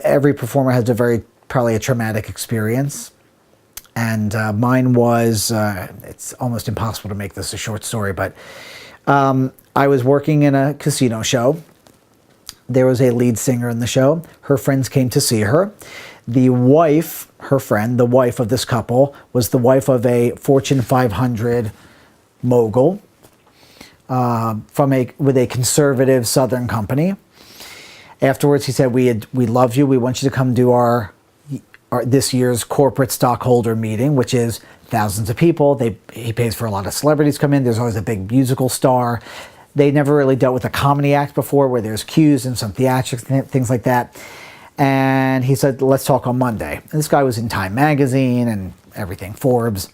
Every performer has probably a traumatic experience. And mine was, it's almost impossible to make this a short story, but I was working in a casino show. There was a lead singer in the show. Her friends came to see her. The wife, her friend, the wife of this couple, was the wife of a Fortune 500 mogul with a conservative Southern company. Afterwards, he said, we love you. We want you to come do our this year's corporate stockholder meeting, which is thousands of people. He pays for a lot of celebrities come in. There's always a big musical star. They never really dealt with a comedy act before where there's cues and some theatrics, things like that. And he said, let's talk on Monday. And this guy was in Time Magazine and everything, Forbes.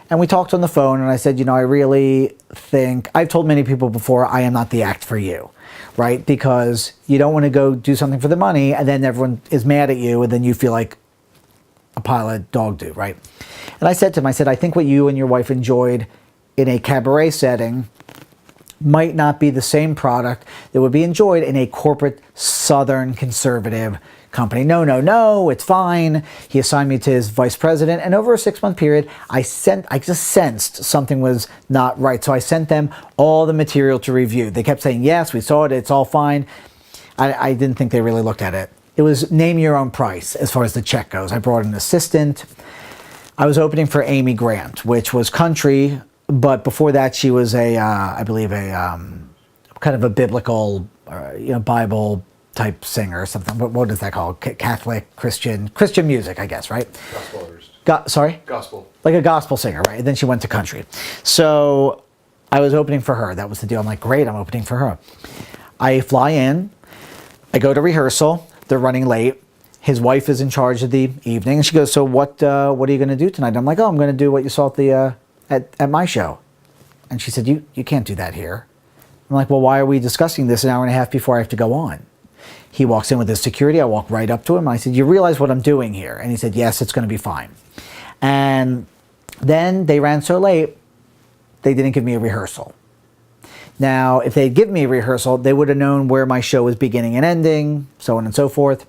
And we talked on the phone, and I said, I really think, I've told many people before, I am not the act for you, right? Because you don't want to go do something for the money, and then everyone is mad at you, and then you feel like a pile of dog do, right? And I said to him, I think what you and your wife enjoyed in a cabaret setting might not be the same product that would be enjoyed in a corporate Southern conservative company. No, it's fine. He assigned me to his vice president, and over a 6-month period, I just sensed something was not right. So I sent them all the material to review. They kept saying, yes, we saw it, it's all fine. I didn't think they really looked at it. It was name your own price as far as the check goes. I brought an assistant. I was opening for Amy Grant, which was country, but before that she was I believe kind of a biblical, Bible type singer or something. What is that called? Catholic, Christian music, I guess, right? Gospel artist. Sorry? Gospel. Like a gospel singer, right? And then she went to country. So I was opening for her. That was the deal. I'm like, great, I'm opening for her. I fly in. I go to rehearsal. They're running late. His wife is in charge of the evening, and she goes, so what are you going to do tonight? I'm like, I'm going to do what you saw at my show. And she said, you can't do that here. I'm like, well, why are we discussing this an hour and a half before I have to go on? He walks in with his security. I walk right up to him. And I said, you realize what I'm doing here? And he said, yes, it's going to be fine. And then they ran so late, they didn't give me a rehearsal. Now, if they'd given me a rehearsal, they would have known where my show was beginning and ending, so on and so forth.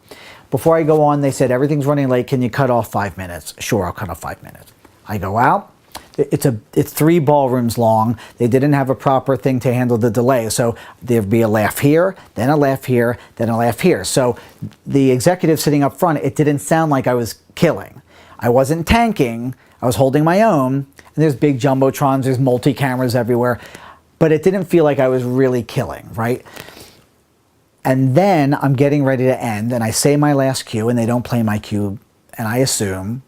Before I go on, they said, everything's running late. Can you cut off 5 minutes? Sure, I'll cut off 5 minutes. I go out. It's 3 ballrooms long. They didn't have a proper thing to handle the delay. So there'd be a laugh here, then a laugh here, then a laugh here. So the executive sitting up front, it didn't sound like I was killing. I wasn't tanking. I was holding my own. And there's big jumbotrons. There's multi-cameras everywhere. But it didn't feel like I was really killing, right? And then I'm getting ready to end, and I say my last cue, and they don't play my cue, and I assume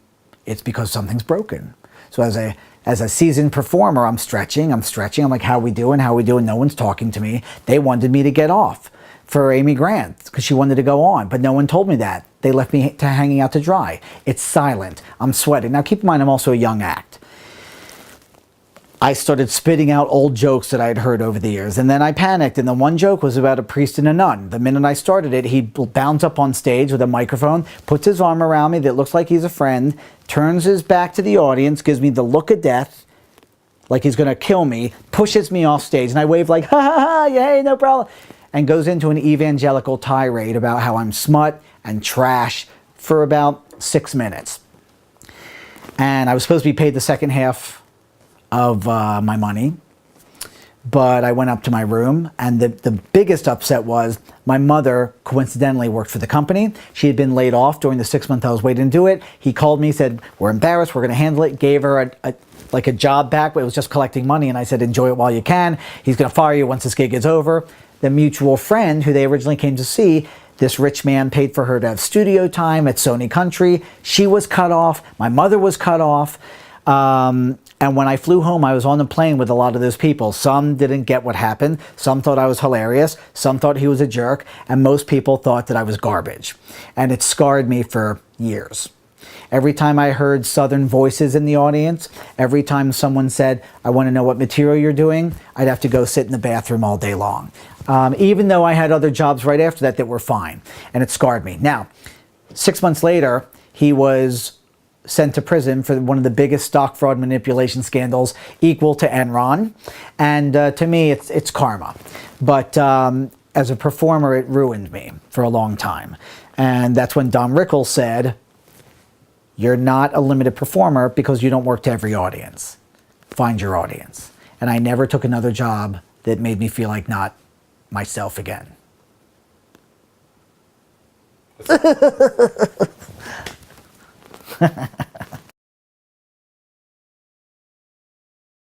it's because something's broken. So as a seasoned performer, I'm stretching. I'm like, how we doing? No one's talking to me. They wanted me to get off for Amy Grant because she wanted to go on, but no one told me that. They left me hanging out to dry. It's silent. I'm sweating. Now keep in mind, I'm also a young act. I started spitting out old jokes that I had heard over the years, and then I panicked, and the one joke was about a priest and a nun. The minute I started it, he bounds up on stage with a microphone, puts his arm around me that looks like he's a friend, turns his back to the audience, gives me the look of death, like he's going to kill me, pushes me off stage, and I wave like, ha ha ha, yay, no problem, and goes into an evangelical tirade about how I'm smut and trash for about 6 minutes. And I was supposed to be paid the second half of my money, but I went up to my room, and the biggest upset was my mother coincidentally worked for the company. She had been laid off during the 6 months I was waiting to do it. He called me, said, we're embarrassed, we're going to handle it, gave her a job back, but it was just collecting money, and I said, enjoy it while you can. He's going to fire you once this gig is over. The mutual friend who they originally came to see, this rich man paid for her to have studio time at Sony Country. She was cut off. My mother was cut off. And when I flew home, I was on the plane with a lot of those people. Some didn't get what happened. Some thought I was hilarious. Some thought he was a jerk. And most people thought that I was garbage. And it scarred me for years. Every time I heard Southern voices in the audience, every time someone said, I want to know what material you're doing, I'd have to go sit in the bathroom all day long. Even though I had other jobs right after that were fine. And it scarred me. Now, 6 months later, he was sent to prison for one of the biggest stock fraud manipulation scandals, equal to Enron. And to me, it's karma. But as a performer, it ruined me for a long time. And that's when Don Rickles said, you're not a limited performer because you don't work to every audience. Find your audience. And I never took another job that made me feel like not myself again.